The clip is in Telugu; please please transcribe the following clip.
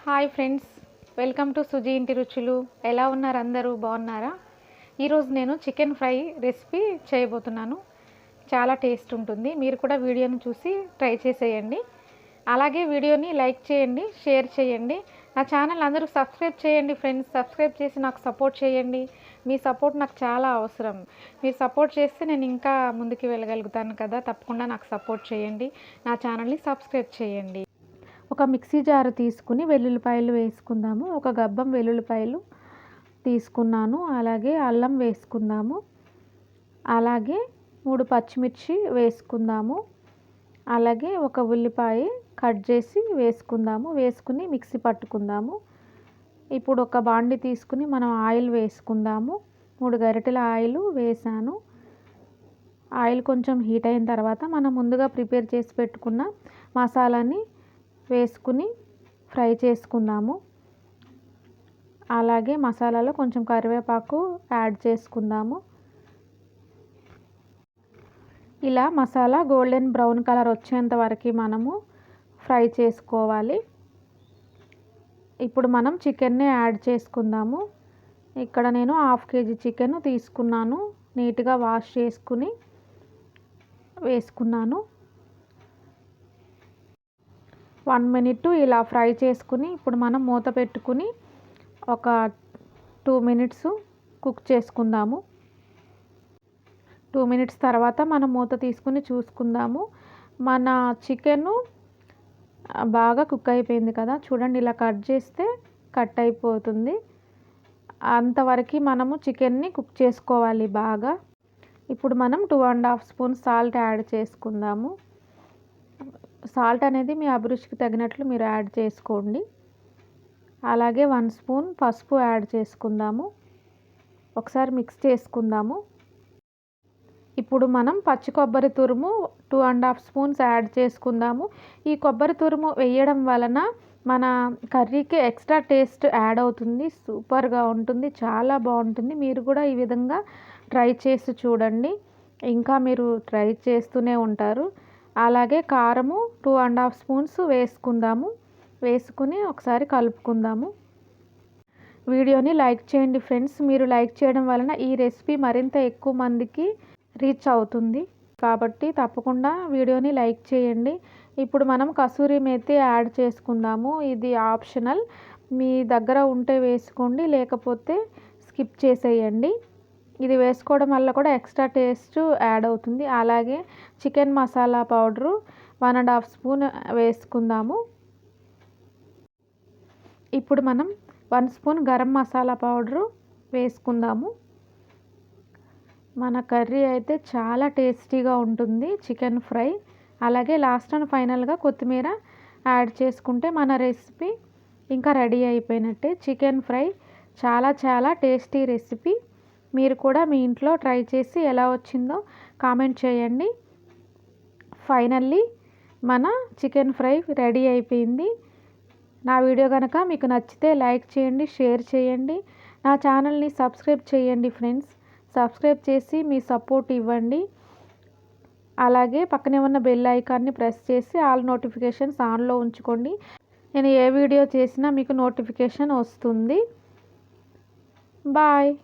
Hi friends, welcome to Suji ఇంటి రుచులు. ఎలా ఉన్నారు? అందరూ బాగున్నారా? ఈరోజు నేను చికెన్ ఫ్రై రెసిపీ చేయబోతున్నాను. చాలా టేస్ట్ ఉంటుంది. మీరు కూడా వీడియోని చూసి ట్రై చేసేయండి. అలాగే వీడియోని లైక్ చేయండి, షేర్ చేయండి. నా ఛానల్ అందరూ సబ్స్క్రైబ్ చేయండి ఫ్రెండ్స్. సబ్స్క్రైబ్ చేసి నాకు సపోర్ట్ చేయండి. మీ సపోర్ట్ నాకు చాలా అవసరం. మీరు సపోర్ట్ చేస్తే నేను ఇంకా ముందుకు వెళ్ళగలుగుతాను కదా. తప్పకుండా నాకు సపోర్ట్ చేయండి. నా ఛానల్ని సబ్స్క్రైబ్ చేయండి. ఒక మిక్సీ జార్ తీసుకుని వెల్లుల్లిపాయలు వేసుకుందాము. ఒక గబ్బం వెల్లుల్లిపాయలు తీసుకున్నాను. అలాగే అల్లం వేసుకుందాము. అలాగే 3 పచ్చిమిర్చి వేసుకుందాము. అలాగే ఒక ఉల్లిపాయ కట్ చేసి వేసుకుందాము. వేసుకుని మిక్సీ పట్టుకుందాము. ఇప్పుడు ఒక బాండి తీసుకుని మనం ఆయిల్ వేసుకుందాము. 3 గరిటెల ఆయిల్ వేసాను. ఆయిల్ కొంచెం హీట్ అయిన తర్వాత మనం ముందుగా ప్రిపేర్ చేసి పెట్టుకున్న మసాలాని వేసుకుని ఫ్రై చేసుకుందాము. అలాగే మసాలాలో కొంచెం కరివేపాకు యాడ్ చేసుకుందాము. ఇలా మసాలా గోల్డెన్ బ్రౌన్ కలర్ వచ్చేంత వరకు మనము ఫ్రై చేసుకోవాలి. ఇప్పుడు మనం చికెన్ని యాడ్ చేసుకుందాము. ఇక్కడ నేను 1/2 kg చికెన్ తీసుకున్నాను. నీట్గా వాష్ చేసుకుని వేసుకున్నాను. 1 minute ఇలా ఫ్రై చేసుకుని ఇప్పుడు మనం మూత పెట్టుకుని ఒక 2 minutes కుక్ చేసుకుందాము. 2 minutes తర్వాత మనం మూత తీసుకుని చూసుకుందాము. మన చికెను బాగా కుక్ అయిపోయింది కదా. చూడండి, ఇలా కట్ చేస్తే కట్ అయిపోతుంది. అంతవరకు మనము చికెన్ని కుక్ చేసుకోవాలి బాగా. ఇప్పుడు మనం 2.5 స్పూన్ సాల్ట్ యాడ్ చేసుకుందాము. సాల్ట్ అనేది మీ అభిరుచికి తగినట్లు మీరు యాడ్ చేసుకోండి. అలాగే 1 స్పూన్ పసుపు యాడ్ చేసుకుందాము. ఒకసారి మిక్స్ చేసుకుందాము. ఇప్పుడు మనం పచ్చి కొబ్బరి తురుము 2.5 స్పూన్స్ యాడ్ చేసుకుందాము. ఈ కొబ్బరి తురుము వేయడం వలన మన కర్రీకి ఎక్స్ట్రా టేస్ట్ యాడ్ అవుతుంది. సూపర్గా ఉంటుంది, చాలా బాగుంటుంది. మీరు కూడా ఈ విధంగా ట్రై చేసి చూడండి. ఇంకా మీరు ట్రై చేస్తూనే ఉంటారు. అలాగే కారము 2.5 స్పూన్స్ వేసుకుందాము. వేసుకుని ఒకసారి కలుపుకుందాము. వీడియోని లైక్ చేయండి ఫ్రెండ్స్. మీరు లైక్ చేయడం వలన ఈ రెసిపీ మరింత ఎక్కువ మందికి రీచ్ అవుతుంది. కాబట్టి తప్పకుండా వీడియోని లైక్ చేయండి. ఇప్పుడు మనం కసూరి మేతి యాడ్ చేసుకుందాము. ఇది ఆప్షనల్. మీ దగ్గర ఉంటే వేసుకోండి, లేకపోతే స్కిప్ చేసేయండి. ఇది వేసుకోవడం వల్ల కూడా ఎక్స్ట్రా టేస్ట్ యాడ్ అవుతుంది. అలాగే చికెన్ మసాలా పౌడరు 1.5 స్పూన్ వేసుకుందాము. ఇప్పుడు మనం 1 స్పూన్ గరం మసాలా పౌడరు వేసుకుందాము. మన కర్రీ అయితే చాలా టేస్టీగా ఉంటుంది, చికెన్ ఫ్రై. అలాగే లాస్ట్ అండ్ ఫైనల్గా కొత్తిమీర యాడ్ చేసుకుంటే మన రెసిపీ ఇంకా రెడీ అయిపోయినట్టే. చికెన్ ఫ్రై చాలా చాలా టేస్టీ రెసిపీ. మీరు కూడా మీ ఇంట్లో ట్రై చేసి ఎలా వచ్చిందో కామెంట్ చేయండి. ఫైనల్లీ మన చికెన్ ఫ్రై రెడీ అయిపోయింది. నా వీడియో కనుక మీకు నచ్చితే లైక్ చేయండి, షేర్ చేయండి. నా ఛానల్ని సబ్స్క్రైబ్ చేయండి ఫ్రెండ్స్. సబ్స్క్రైబ్ చేసి మీ సపోర్ట్ ఇవ్వండి. అలాగే పక్కనే ఉన్న బెల్ ఐకాన్ని ప్రెస్ చేసి ఆల్ నోటిఫికేషన్స్ ఆన్లో ఉంచుకోండి. నేను ఏ వీడియో చేసినా మీకు నోటిఫికేషన్ వస్తుంది. బాయ్.